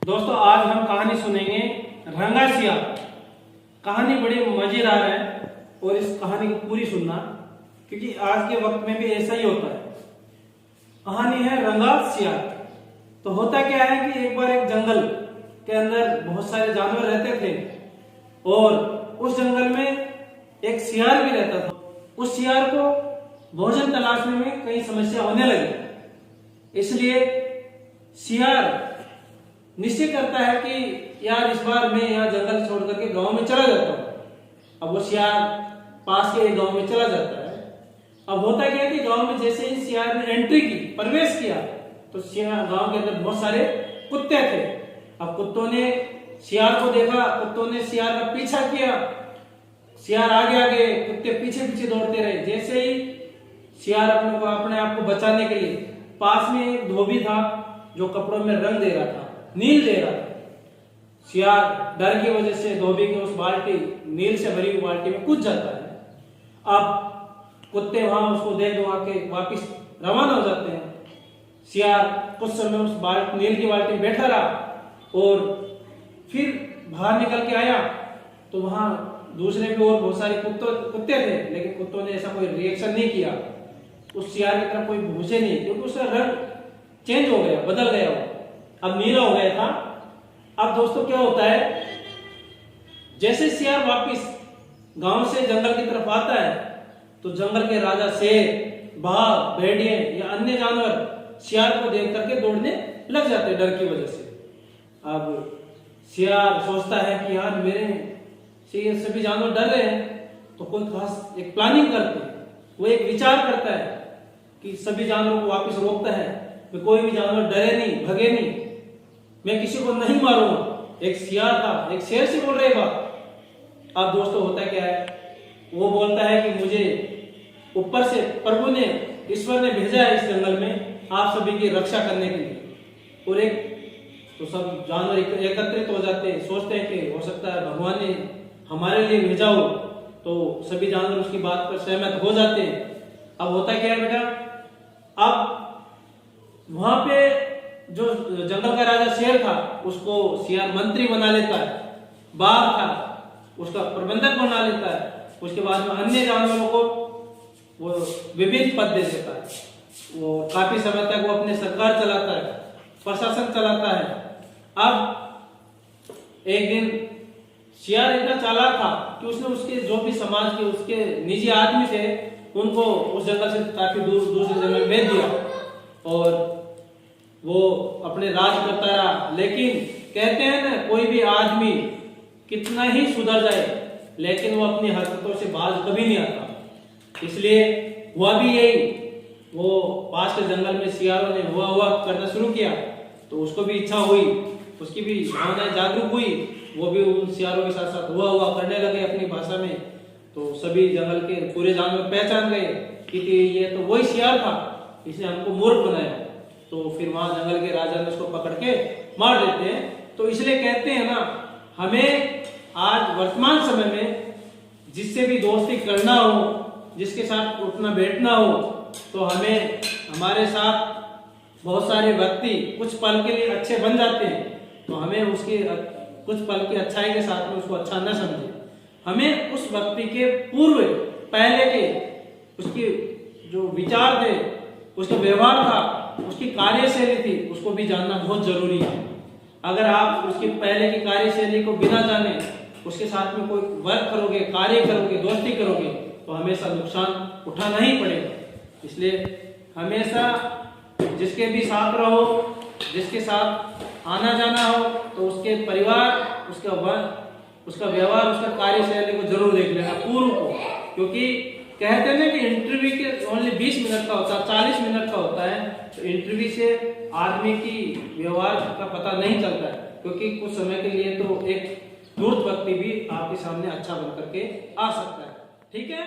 दोस्तों आज हम कहानी सुनेंगे रंगा सियार। कहानी बड़ी मजेदार है और इस कहानी को पूरी सुनना, क्योंकि आज के वक्त में भी ऐसा ही होता है। कहानी है रंगा सियार। तो होता क्या है कि एक बार एक जंगल के अंदर बहुत सारे जानवर रहते थे और उस जंगल में एक सियार भी रहता था। उस सियार को भोजन तलाशने में कई समस्या होने लगी, इसलिए सियार निश्चय करता है कि यार इस बार मैं यहाँ जंगल छोड़ करके गांव में चला जाता हूँ। अब वो सियार पास के एक गांव में चला जाता है। अब होता क्या है कि गांव में जैसे ही सियार ने एंट्री की, प्रवेश किया, तो सियार गांव के अंदर बहुत सारे कुत्ते थे। अब कुत्तों ने सियार को देखा, कुत्तों ने सियार का पीछा किया। सियार आगे आगे, कुत्ते पीछे पीछे दौड़ते रहे। जैसे ही सियार अपने आप को बचाने के लिए, पास में एक धोबी था जो कपड़ों में रंग दे रहा था, नील दे रहा था। सियार डर की वजह से धोबी की उस बाल्टी, नील से भरी हुई बाल्टी में कूद जाता है। अब कुत्ते वहां उसको देख दुआ के वापिस रवाना हो जाते हैं। सियार कुछ समय उस नील की बाल्टी में बैठा रहा और फिर बाहर निकल के आया तो वहां दूसरे भी और बहुत सारे कुत्ते थे, लेकिन कुत्तों ने ऐसा कोई रिएक्शन नहीं किया। उस सियार की तरफ कोई भूसे नहीं, क्योंकि उसका रंग चेंज हो गया, बदल गया, वो अब नीला हो गया था। अब दोस्तों क्या होता है, जैसे सियार वापिस गांव से जंगल की तरफ आता है तो जंगल के राजा शेर, बाघ, भेड़िए या अन्य जानवर सियार को देख करके दौड़ने लग जाते हैं डर की वजह से। अब सियार सोचता है कि यार मेरे से ये सभी जानवर डर रहे हैं, तो कोई खास एक प्लानिंग करते हैं। वो एक विचार करता है कि सभी जानवरों को वापस रोकता है, कोई भी जानवर डरे नहीं, भगे नहीं, मैं किसी को नहीं मारूंगा। एक सियार था, एक शेर से बोल रहे बात। अब दोस्तों होता क्या है, वो बोलता है कि मुझे ऊपर से प्रभु ने, ईश्वर ने भेजा है इस जंगल में आप सभी की रक्षा करने के लिए। और एक तो सब जानवर एकत्रित हो जाते हैं, सोचते हैं कि हो सकता है भगवान ने हमारे लिए भेजा हो, तो सभी जानवर उसकी बात पर सहमत हो जाते हैं। अब होता क्या है बेटा, अब वहां पे जो जंगल का राजा शेर था उसको सियार मंत्री बना लेता है, बाघ था उसका प्रबंधक बना लेता है, उसके बाद में अन्य जानवरों को वो विभिन्न पद दे देता है। वो काफी समय तक वो अपने सरकार चलाता है, प्रशासन चलाता है। अब एक दिन सियार इतना चालाक था कि उसने उसके जो भी समाज के उसके निजी आदमी थे उनको उस जंगल से काफी दूर दूसरे जंगल में भेज दिया और वो अपने राज करता रहा। लेकिन कहते हैं ना, कोई भी आदमी कितना ही सुधर जाए लेकिन वो अपनी हरकतों से बाज कभी नहीं आता। इसलिए हुआ भी यही, वो पास के जंगल में सियारों ने हुआ हुआ करना शुरू किया तो उसको भी इच्छा हुई, उसकी भी भावनाएं जागरूक हुई, वो भी उन सियारों के साथ साथ हुआ हुआ करने लगे अपनी भाषा में। तो सभी जंगल के पूरे जानवर पहचान गए कि ये तो वही सियार था, इसने हमको मूर्ख बनाया। तो फिर वहां जंगल के राजा ने उसको पकड़ के मार देते हैं। तो इसलिए कहते हैं ना, हमें आज वर्तमान समय में जिससे भी दोस्ती करना हो, जिसके साथ उठना बैठना हो, तो हमें हमारे साथ बहुत सारे व्यक्ति कुछ पल के लिए अच्छे बन जाते हैं, तो हमें उसके कुछ पल की अच्छाई के साथ में उसको अच्छा न समझे। हमें उस व्यक्ति के पूर्व पहले के उसके जो विचार थे, उसका व्यवहार था, उसकी कार्यशैली थी, उसको भी जानना बहुत जरूरी है। अगर आप उसके पहले की कार्यशैली को बिना जाने उसके साथ में कोई वर्क करोगे, कार्य करोगे, दोस्ती करोगे, तो हमेशा नुकसान उठाना ही पड़ेगा। इसलिए हमेशा जिसके भी साथ रहो, जिसके साथ आना जाना हो, तो उसके परिवार, उसका व्यवहार, उसका कार्यशैली को जरूर देख लेना पूर्व को। क्योंकि कहते हैं ना कि इंटरव्यू के ओनली 20 मिनट का होता है, 40 मिनट का होता है, तो इंटरव्यू से आदमी की व्यवहार का पता नहीं चलता है। क्योंकि कुछ समय के लिए तो एक धूर्त व्यक्ति भी आपके सामने अच्छा बन करके आ सकता है। ठीक है।